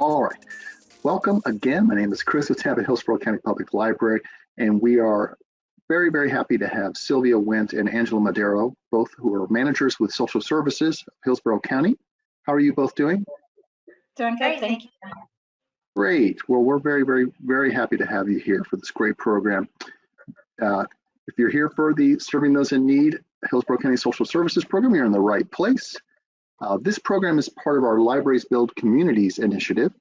All right. Welcome again. My name is Chris with Tampa Hillsborough County Public Library, and we are very, very happy to have Sylvia Wendt and Angela Madero, both who are managers with social services of Hillsborough County. How are you both doing? Doing good, thank you. Great. Well, we're very, very, very happy to have you here for this great program. If you're here for the Serving Those in Need Hillsborough County Social Services program, you're in the right place. This program is part of our Libraries Build Communities initiative.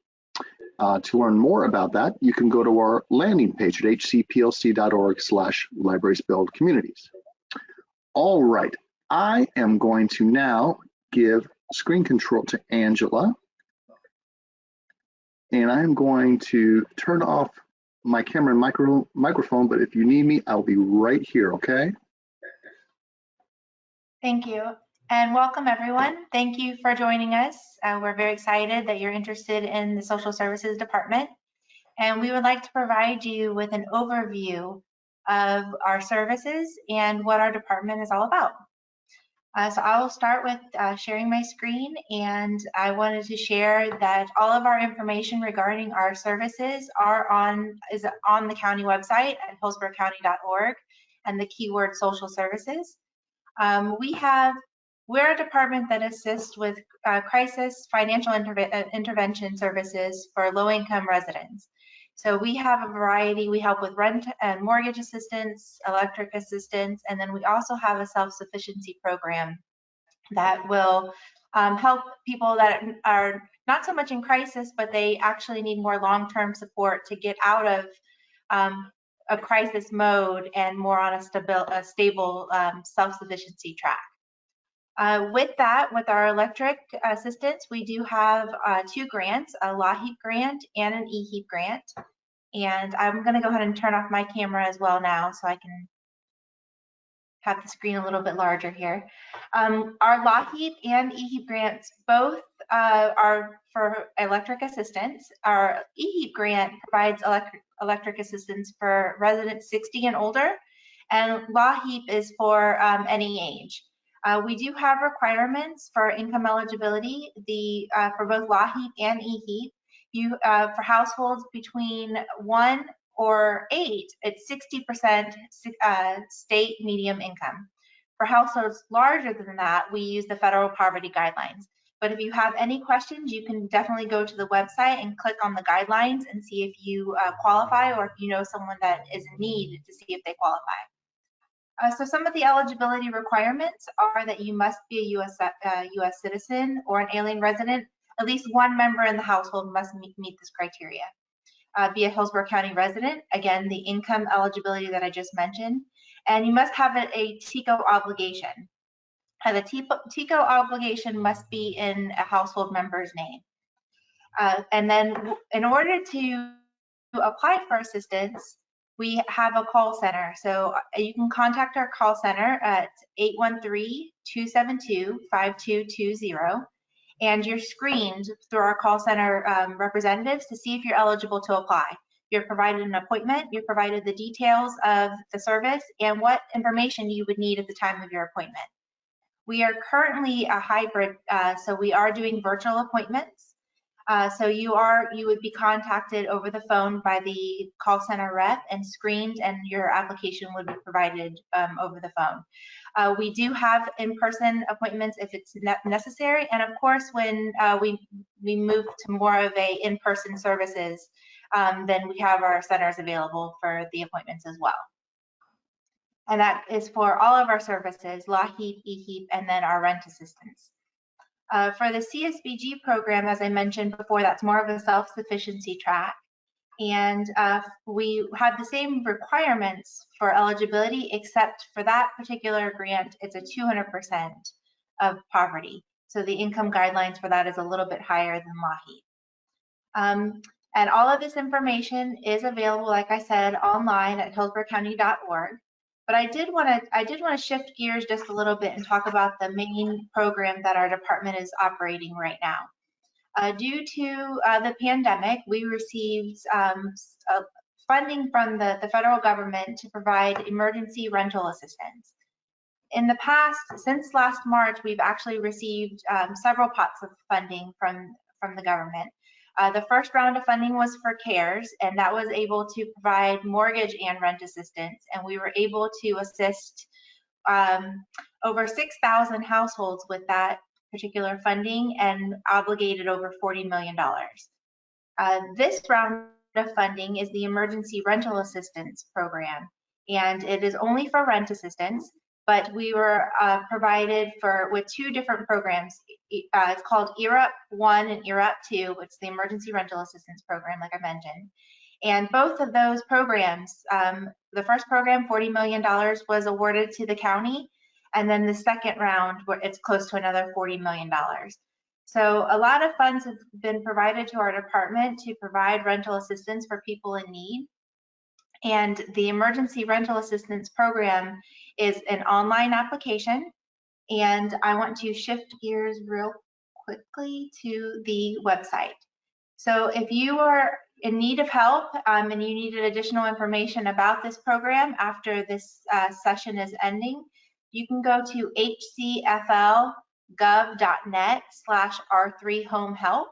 To learn more about that, you can go to our landing page at hcplc.org/librariesbuildcommunities. All right, I am going to now give screen control to Angela, and I'm going to turn off my camera and microphone, but if you need me, I'll be right here, okay? Thank you, and welcome everyone. Thank you for joining us. We're very excited that you're interested in the Social Services Department, and we would like to provide you with an overview of our services and what our department is all about. So I will start with sharing my screen, and I wanted to share that all of our information regarding our services is on the county website at hillsboroughcounty.org, and the keyword social services. We're a department that assists with crisis financial intervention services for low-income residents. So we have a variety. We help with rent and mortgage assistance, electric assistance, and then we also have a self-sufficiency program that will help people that are not so much in crisis, but they actually need more long-term support to get out of a crisis mode and more on a stable self-sufficiency track. With our electric assistance, we do have 2 grants, a LAHEAP grant and an EHEAP grant. And I'm going to go ahead and turn off my camera as well now so I can have the screen a little bit larger here. Our LAHEAP and EHEAP grants both are for electric assistance. Our EHEAP grant provides electric assistance for residents 60 and older, and LAHEAP is for any age. We do have requirements for income eligibility. For both LAHEAP and EHEAP, for households between 1 or 8, it's 60% state medium income. For households larger than that, we use the federal poverty guidelines. But if you have any questions, you can definitely go to the website and click on the guidelines and see if you qualify, or if you know someone that is in need to see if they qualify. So some of the eligibility requirements are that you must be a U.S. citizen or an alien resident. At least one member in the household must meet this criteria. Be a Hillsborough County resident, again, the income eligibility that I just mentioned, and you must have a TICO obligation. The TICO obligation must be in a household member's name. And then in order to apply for assistance, we have a call center. So you can contact our call center at 813-272-5220. And you're screened through our call center representatives to see if you're eligible to apply. You're provided an appointment, you're provided the details of the service and what information you would need at the time of your appointment. We are currently a hybrid, so we are doing virtual appointments. So you would be contacted over the phone by the call center rep and screened, and your application would be provided over the phone. We do have in-person appointments if it's necessary, and of course, when we move to more of a in-person services, then we have our centers available for the appointments as well. And that is for all of our services, LAHEAP, EHEAP, and then our rent assistance. For the CSBG program, as I mentioned before, that's more of a self-sufficiency track. And we have the same requirements for eligibility, except for that particular grant, it's a 200% of poverty. So the income guidelines for that is a little bit higher than LAHEAP. And all of this information is available, like I said, online at hillsboroughcounty.org. But I did want to shift gears just a little bit and talk about the main program that our department is operating right now. Due to the pandemic, we received funding from the federal government to provide emergency rental assistance. In the past, since last March, we've actually received several pots of funding from the government. The first round of funding was for CARES, and that was able to provide mortgage and rent assistance, and we were able to assist over 6,000 households with that particular funding and obligated over $40 million. This round of funding is the Emergency Rental Assistance Program, and it is only for rent assistance, but we were provided with two different programs. It's called ERUP 1 and ERUP 2, which is the Emergency Rental Assistance Program, like I mentioned. And both of those programs, the first program, $40 million, was awarded to the county, and then the second round, it's close to another $40 million. So a lot of funds have been provided to our department to provide rental assistance for people in need. And the Emergency Rental Assistance Program is an online application. And I want to shift gears real quickly to the website. So if you are in need of help and you needed additional information about this program after this session is ending, you can go to hcflgov.net/R3HomeHelp.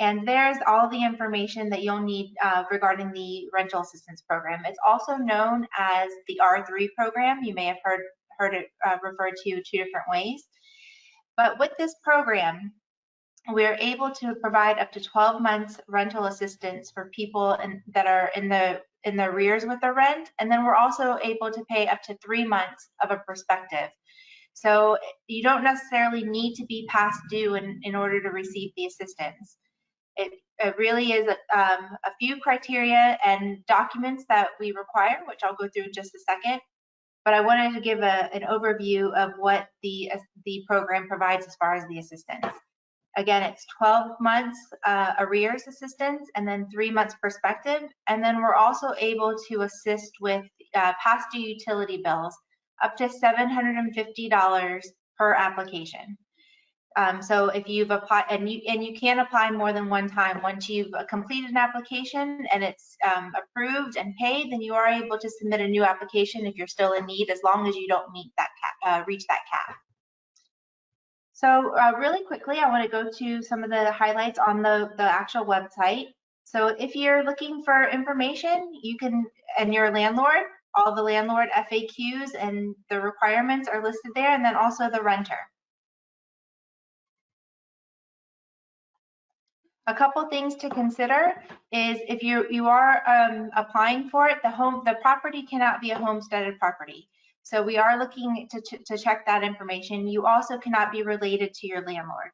And there's all the information that you'll need regarding the rental assistance program. It's also known as the R3 program. You may have heard it referred to two different ways. But with this program, we're able to provide up to 12 months rental assistance for people that are in the arrears with their rent. And then we're also able to pay up to 3 months of a perspective. So you don't necessarily need to be past due in order to receive the assistance. It really is a few criteria and documents that we require, which I'll go through in just a second. But I wanted to give an overview of what the program provides as far as the assistance. Again, it's 12 months arrears assistance and then 3 months perspective. And then we're also able to assist with past due utility bills up to $750 per application. So if you've applied, and you can apply more than one time. Once you've completed an application and it's approved and paid, then you are able to submit a new application if you're still in need, as long as you don't meet that cap, reach that cap. So really quickly, I want to go to some of the highlights on the actual website. So if you're looking for information, you can, and you're a landlord, all the landlord FAQs and the requirements are listed there, and then also the renter. A couple things to consider is if you are applying for it, the property cannot be a homesteaded property. So we are looking to check that information. You also cannot be related to your landlord.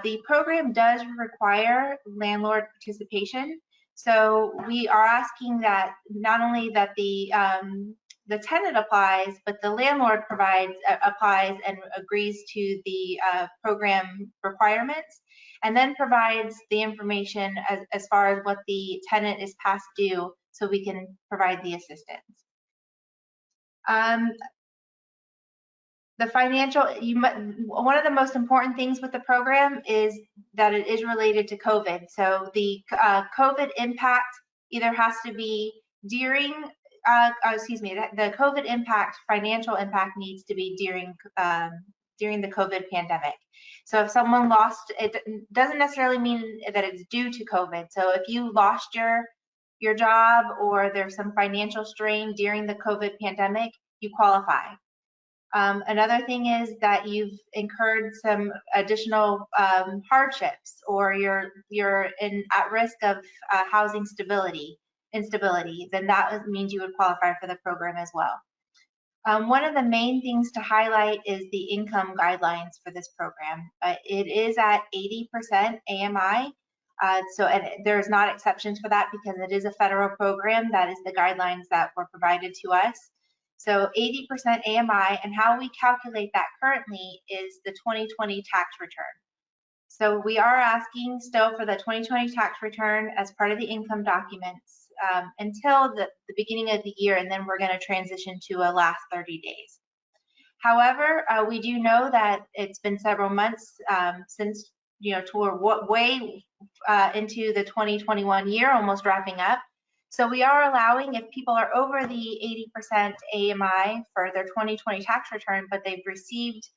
The program does require landlord participation. So we are asking that not only that the tenant applies, but the landlord applies and agrees to the program requirements, and then provides the information as far as what the tenant is past due, so we can provide the assistance. The financial, one of the most important things with the program is that it is related to COVID. So the COVID impact either has to be during, the COVID impact, financial impact needs to be during the COVID pandemic. So if someone lost, it doesn't necessarily mean that it's due to COVID. So if you lost your job or there's some financial strain during the COVID pandemic, you qualify. Another thing is that you've incurred some additional hardships, or you're at risk of housing instability, then that means you would qualify for the program as well. One of the main things to highlight is the income guidelines for this program. It is at 80% AMI, and there's not exceptions for that because it is a federal program. That is the guidelines that were provided to us. So 80% AMI, and how we calculate that currently is the 2020 tax return. So we are asking still for the 2020 tax return as part of the income documents until the beginning of the year, and then we're going to transition to a last 30 days. However, we do know that it's been several months since, we're way into the 2021 year, almost wrapping up. So we are allowing, if people are over the 80% AMI for their 2020 tax return, but they've received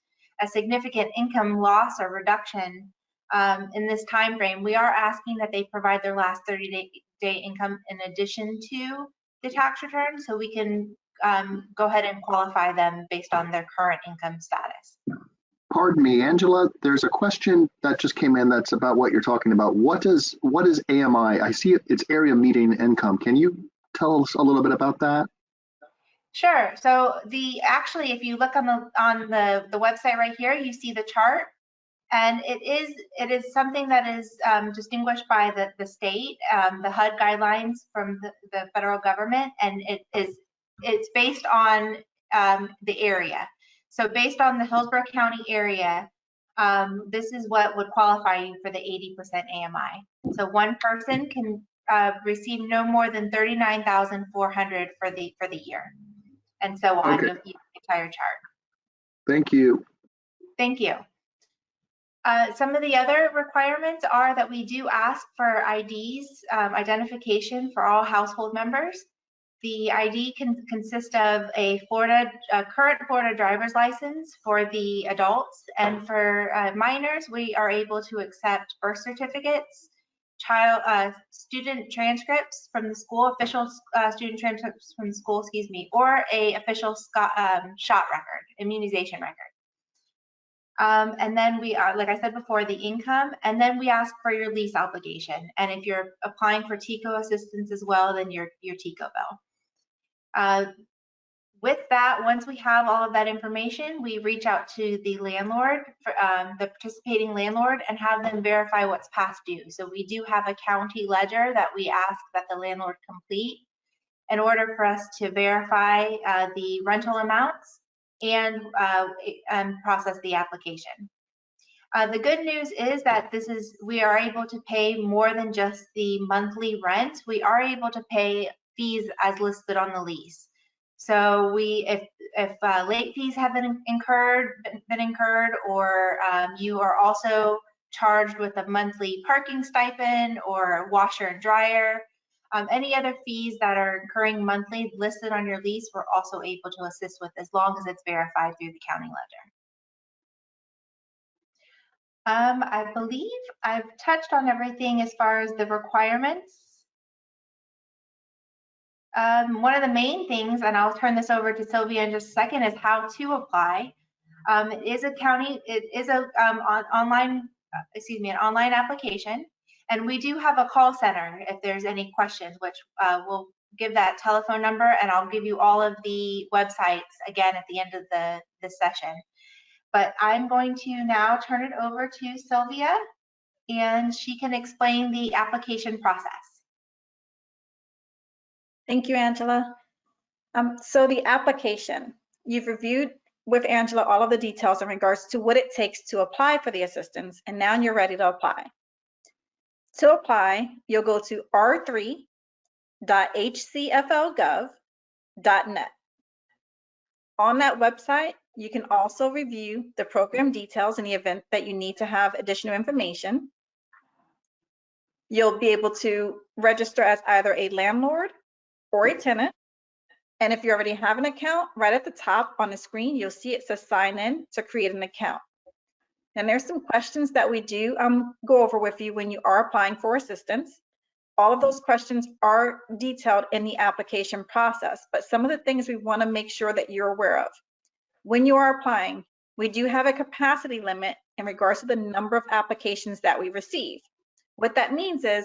a significant income loss or reduction in this time frame, we are asking that they provide their last 30-day income in addition to the tax return, so we can go ahead and qualify them based on their current income status. Pardon me, Angela, there's a question that just came in that's about what you're talking about. What is AMI? I see it's area median income. Can you tell us a little bit about that? Sure. So actually, if you look on the website right here, you see the chart, and it is something that is distinguished by the state, the HUD guidelines from the federal government, and it's based on the area. So based on the Hillsborough County area, this is what would qualify you for the 80% AMI. So one person can receive no more than $39,400 for the year, and so on. Okay. You'll see the entire chart. Thank you. Thank you. Some of the other requirements are that we do ask for IDs, identification for all household members. The ID can consist of a current Florida driver's license for the adults, and for minors, we are able to accept birth certificates, student transcripts from the school, official student transcripts from the school, excuse me, or a official shot record, immunization record. And then we are, like I said before, the income, and then we ask for your lease obligation. And if you're applying for TICO assistance as well, then your TICO bill. With that, once we have all of that information, we reach out to the landlord, the participating landlord, and have them verify what's past due. So we do have a county ledger that we ask that the landlord complete in order for us to verify the rental amounts and process the application. The good news is that we are able to pay more than just the monthly rent. We are able to pay fees as listed on the lease. So if late fees have been incurred, or you are also charged with a monthly parking stipend or washer and dryer, any other fees that are incurring monthly listed on your lease, we're also able to assist with, as long as it's verified through the county ledger. I believe I've touched on everything as far as the requirements. One of the main things, and I'll turn this over to Sylvia in just a second, is how to apply. It is an online application, and we do have a call center if there's any questions, which we'll give that telephone number, and I'll give you all of the websites again at the end of the session. But I'm going to now turn it over to Sylvia, and she can explain the application process. Thank you, Angela. So the application, you've reviewed with Angela all of the details in regards to what it takes to apply for the assistance, and now you're ready to apply. To apply, you'll go to r3.hcflgov.net. On that website, you can also review the program details in the event that you need to have additional information. You'll be able to register as either a landlord or a tenant. And if you already have an account, right at the top on the screen, you'll see it says sign in to create an account. And there's some questions that we do go over with you when you are applying for assistance. All of those questions are detailed in the application process, but some of the things we want to make sure that you're aware of. When you are applying, we do have a capacity limit in regards to the number of applications that we receive. What that means is,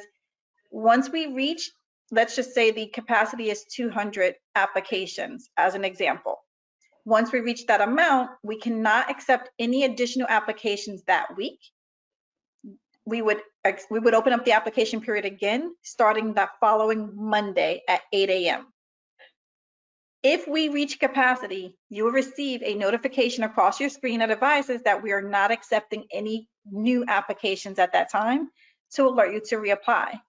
once we reach, let's just say the capacity is 200 applications as an example. Once we reach that amount, we cannot accept any additional applications that week. We would open up the application period again, starting that following Monday at 8 a.m. If we reach capacity, you will receive a notification across your screen that advises that we are not accepting any new applications at that time, to alert you to reapply.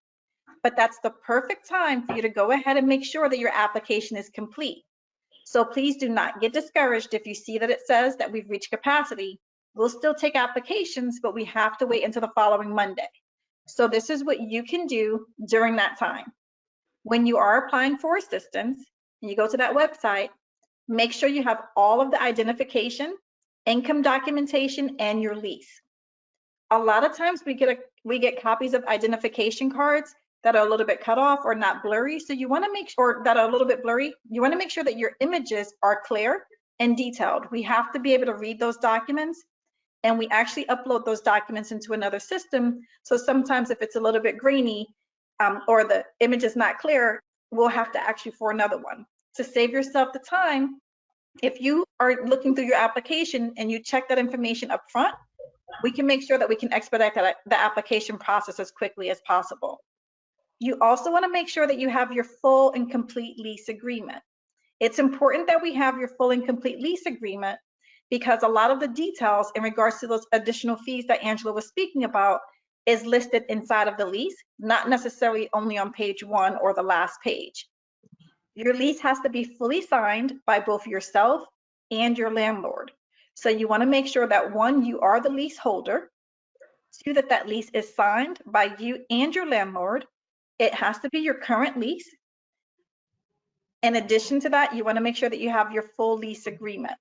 But that's the perfect time for you to go ahead and make sure that your application is complete. So please do not get discouraged if you see that it says that we've reached capacity. We'll still take applications, but we have to wait until the following Monday. So this is what you can do during that time. When you are applying for assistance, and you go to that website, make sure you have all of the identification, income documentation, and your lease. A lot of times we get copies of identification cards that are a little bit cut off or not blurry. So you want to make sure that are a little bit blurry. You want to make sure that your images are clear and detailed. We have to be able to read those documents, and we actually upload those documents into another system. So sometimes if it's a little bit grainy or the image is not clear, we'll have to ask you for another one. To save yourself the time, if you are looking through your application and you check that information up front, we can make sure that we can expedite the application process as quickly as possible. You also want to make sure that you have your full and complete lease agreement. It's important that we have your full and complete lease agreement because a lot of the details in regards to those additional fees that Angela was speaking about is listed inside of the lease, not necessarily only on page 1 or the last page. Your lease has to be fully signed by both yourself and your landlord. So you want to make sure that 1, you are the leaseholder, 2, that lease is signed by you and your landlord. It has to be your current lease. In addition to that, you want to make sure that you have your full lease agreement.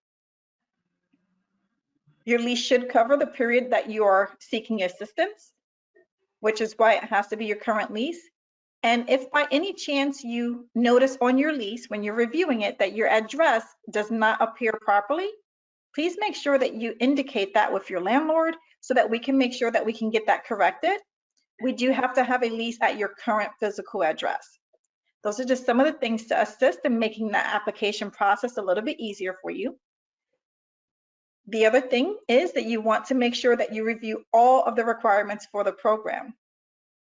Your lease should cover the period that you are seeking assistance, which is why it has to be your current lease. And if by any chance you notice on your lease when you're reviewing it that your address does not appear properly, please make sure that you indicate that with your landlord so that we can make sure that we can get that corrected. We do have to have a lease at your current physical address. Those are just some of the things to assist in making that application process a little bit easier for you. The other thing is that you want to make sure that you review all of the requirements for the program.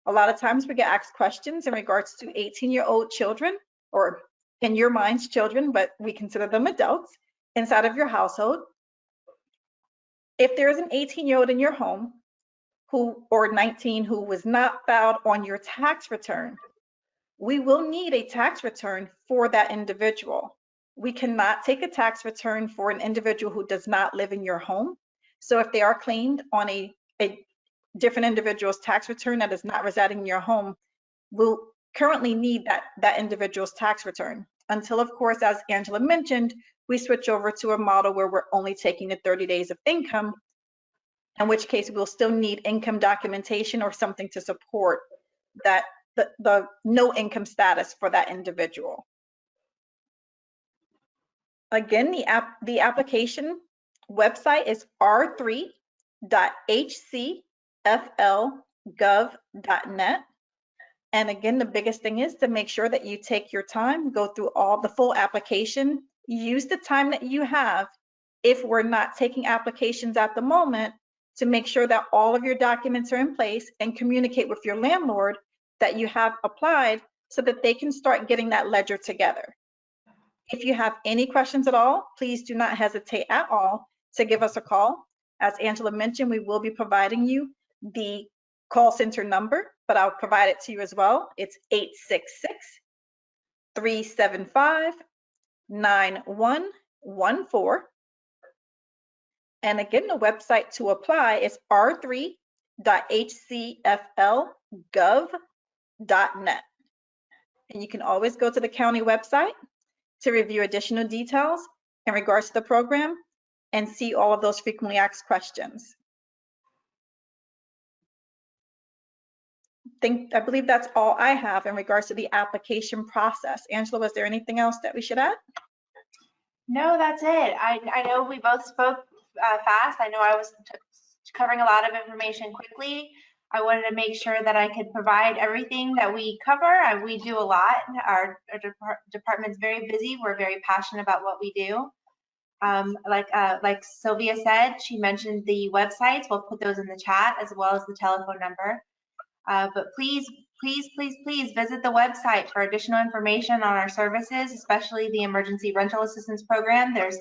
A lot of times we get asked questions in regards to 18-year-old children, or in your minds children, but we consider them adults inside of your household. If there is an 18-year-old in your home or 19 who was not filed on your tax return, we will need a tax return for that individual. We cannot take a tax return for an individual who does not live in your home. So if they are claimed on a different individual's tax return that is not residing in your home, we'll currently need that individual's tax return until, of course, as Angela mentioned, we switch over to a model where we're only taking the 30 days of income, in which case we'll still need income documentation or something to support that the no income status for that individual. Again, the application website is r3.hcflgov.net. And again, the biggest thing is to make sure that you take your time, go through all the full application, use the time that you have. If we're not taking applications at the moment, to make sure that all of your documents are in place and communicate with your landlord that you have applied so that they can start getting that ledger together. If you have any questions at all, please do not hesitate at all to give us a call. As Angela mentioned, we will be providing you the call center number, but I'll provide it to you as well. It's 866-375-9114. And again, the website to apply is r3.hcflgov.net. And you can always go to the county website to review additional details in regards to the program and see all of those frequently asked questions. I believe that's all I have in regards to the application process. Angela, was there anything else that we should add? No, that's it. I know we both spoke fast. I know I was covering a lot of information quickly. I wanted to make sure that I could provide everything that we cover. We do a lot. Our department's very busy. We're very passionate about what we do. Like Sylvia said, she mentioned the websites. We'll put those in the chat as well as the telephone number. But please visit the website for additional information on our services, especially the Emergency Rental Assistance Program. There's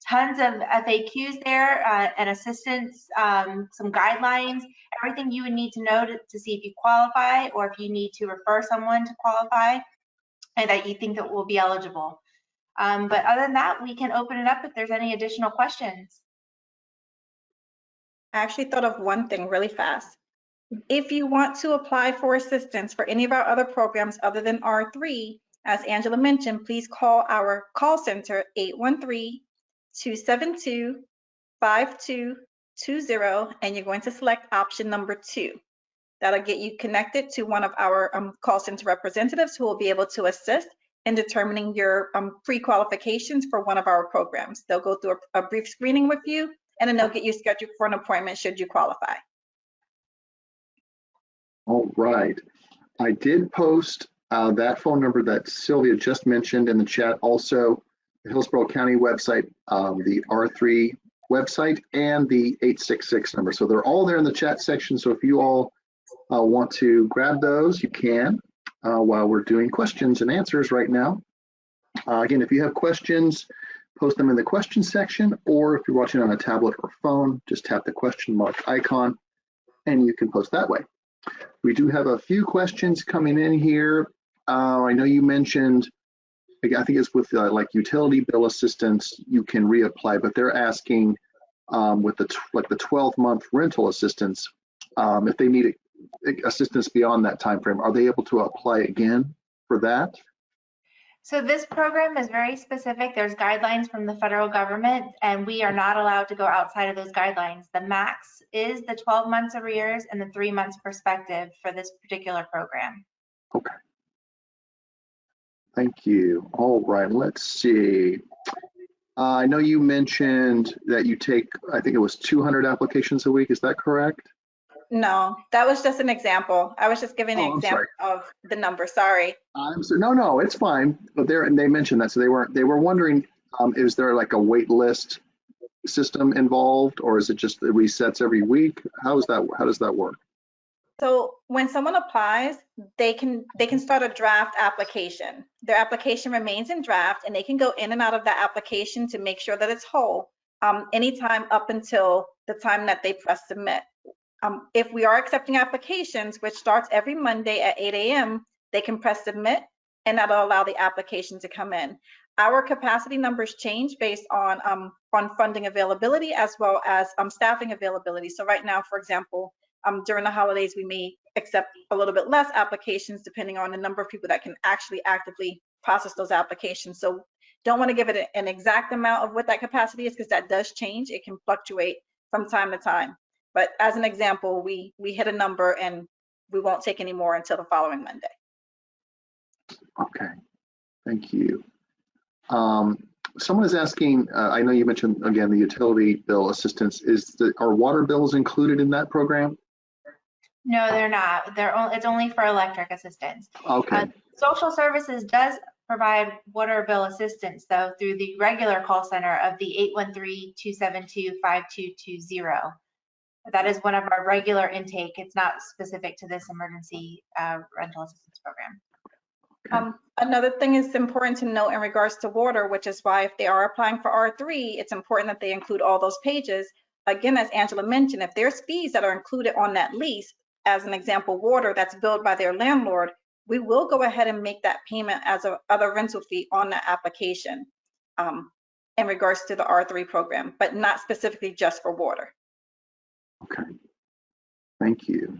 tons of FAQs there and assistance, some guidelines, everything you would need to know to see if you qualify or if you need to refer someone to qualify and that you think that will be eligible. But other than that, we can open it up if there's any additional questions. I actually thought of one thing really fast. If you want to apply for assistance for any of our other programs other than R3, as Angela mentioned, please call our call center 813-272-5227. 20, and you're going to select option number 2. That'll get you connected to one of our call center representatives who will be able to assist in determining your pre-qualifications for one of our programs. They'll go through a brief screening with you, and then they'll get you scheduled for an appointment should you qualify. All right. I did post that phone number that Sylvia just mentioned in the chat, also the Hillsborough County website, the R3 website, and the 866 number. So they're all there in the chat section. So if you all want to grab those, you can while we're doing questions and answers right now. Again, if you have questions, post them in the question section, or if you're watching on a tablet or phone, just tap the question mark icon and you can post that way. We do have a few questions coming in here. I know you mentioned, I think it's with like utility bill assistance, you can reapply, but they're asking with the 12-month rental assistance, if they need assistance beyond that time frame, are they able to apply again for that? So this program is very specific. There's guidelines from the federal government, and we are not allowed to go outside of those guidelines. The max is the 12 months arrears and the 3 months perspective for this particular program. Okay. Thank you. All right, let's see. I know you mentioned that you take, I think it was 200 applications a week. Is that correct? No, that was just an example. I was just giving an example of the number. Sorry. I'm sorry. No, it's fine. But they mentioned that, so they were wondering, is there like a wait list system involved, or is it just it resets every week? How does that work? So when someone applies, they can start a draft application. Their application remains in draft, and they can go in and out of that application to make sure that it's whole anytime up until the time that they press submit. If we are accepting applications, which starts every Monday at 8 a.m., they can press submit, and that'll allow the application to come in. Our capacity numbers change based on funding availability as well as staffing availability. So right now, for example, during the holidays, we may accept a little bit less applications depending on the number of people that can actually actively process those applications. So don't want to give it an exact amount of what that capacity is, because that does change. It can fluctuate from time to time. But as an example, we hit a number and we won't take any more until the following Monday. Okay, thank you. Someone is asking, I know you mentioned again the utility bill assistance. Are water bills included in that program? No, they're not. It's only for electric assistance. Okay. Social services does provide water bill assistance, though, through the regular call center of the 813-272-5220. That is one of our regular intake. It's not specific to this emergency rental assistance program. Another thing is important to note in regards to water, which is why if they are applying for R3, it's important that they include all those pages. Again, as Angela mentioned, if there's fees that are included on that lease, as an example, water that's billed by their landlord, we will go ahead and make that payment as a other rental fee on that application in regards to the R3 program, but not specifically just for water. Okay, thank you.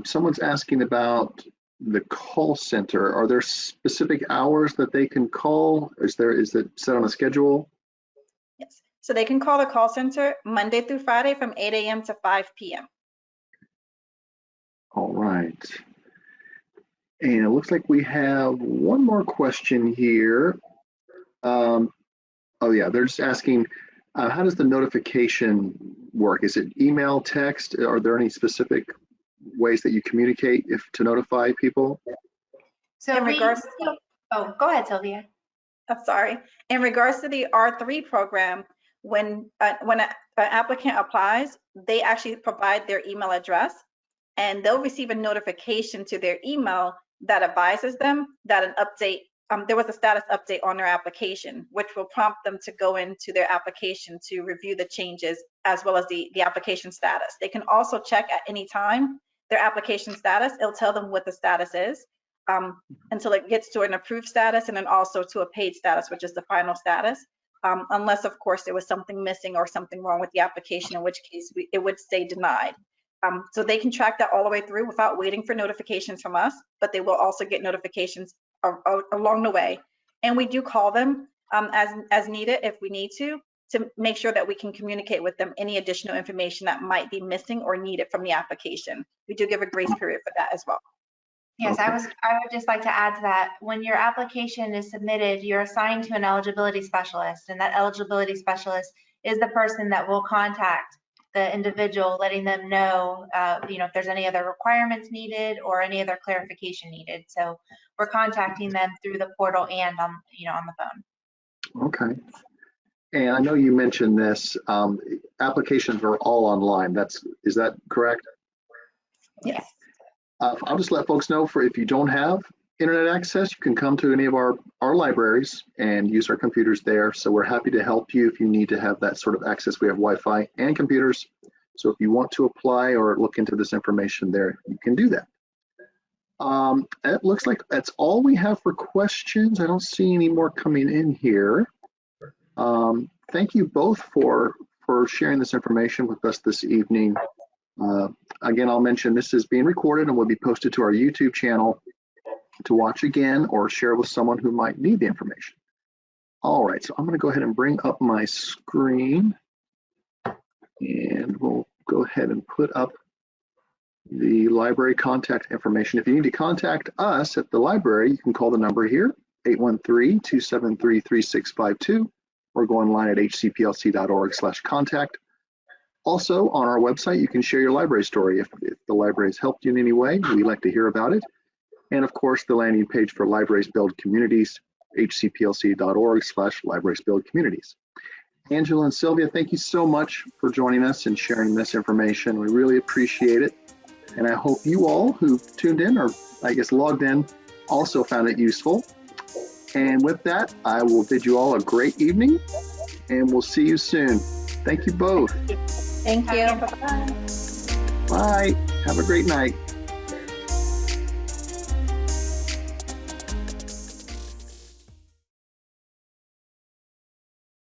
Someone's asking about the call center. Are there specific hours that they can call? Is it set on a schedule? Yes, so they can call the call center Monday through Friday from 8 a.m. to 5 p.m. All right. And it looks like we have one more question here. Oh yeah, they're just asking, how does the notification work? Is it email, text? Are there any specific ways that you communicate to notify people? So in regards oh, go ahead, Sylvia. I'm sorry. In regards to the R3 program, when an applicant applies, they actually provide their email address, and they'll receive a notification to their email that advises them that an update, there was a status update on their application, which will prompt them to go into their application to review the changes as well as the application status. They can also check at any time their application status. It'll tell them what the status is until it gets to an approved status, and then also to a paid status, which is the final status. Unless, of course, there was something missing or something wrong with the application, in which case it would say denied. So they can track that all the way through without waiting for notifications from us, but they will also get notifications along the way. And we do call them as needed if we need to. to make sure that we can communicate with them any additional information that might be missing or needed from the application. We do give a grace period for that as well. Yes, Okay. I would just like to add to that, when your application is submitted, you're assigned to an eligibility specialist, and that eligibility specialist is the person that will contact the individual, letting them know, if there's any other requirements needed or any other clarification needed. So we're contacting them through the portal and on the phone. Okay. And I know you mentioned this, applications are all online. Is that correct? Yes. I'll just let folks know, if you don't have internet access, you can come to any of our libraries and use our computers there. So we're happy to help you if you need to have that sort of access. We have Wi-Fi and computers. So if you want to apply or look into this information there, you can do that. It looks like that's all we have for questions. I don't see any more coming in here. Thank you both for sharing this information with us this evening. Again, I'll mention this is being recorded and will be posted to our YouTube channel to watch again or share with someone who might need the information. All right, so I'm going to go ahead and bring up my screen, and we'll go ahead and put up the library contact information. If you need to contact us at the library, you can call the number here, 813-273-3652, or go online at hcplc.org/contact. Also, on our website, you can share your library story. If the library has helped you in any way, we like to hear about it. And of course, the landing page for Libraries Build Communities, hcplc.org/Libraries Build Communities. Angela and Sylvia, thank you so much for joining us and sharing this information. We really appreciate it. And I hope you all who tuned in, or I guess logged in, also found it useful. And with that, I will bid you all a great evening, and we'll see you soon. Thank you both. Thank you. Bye-bye. Bye. Have a great night.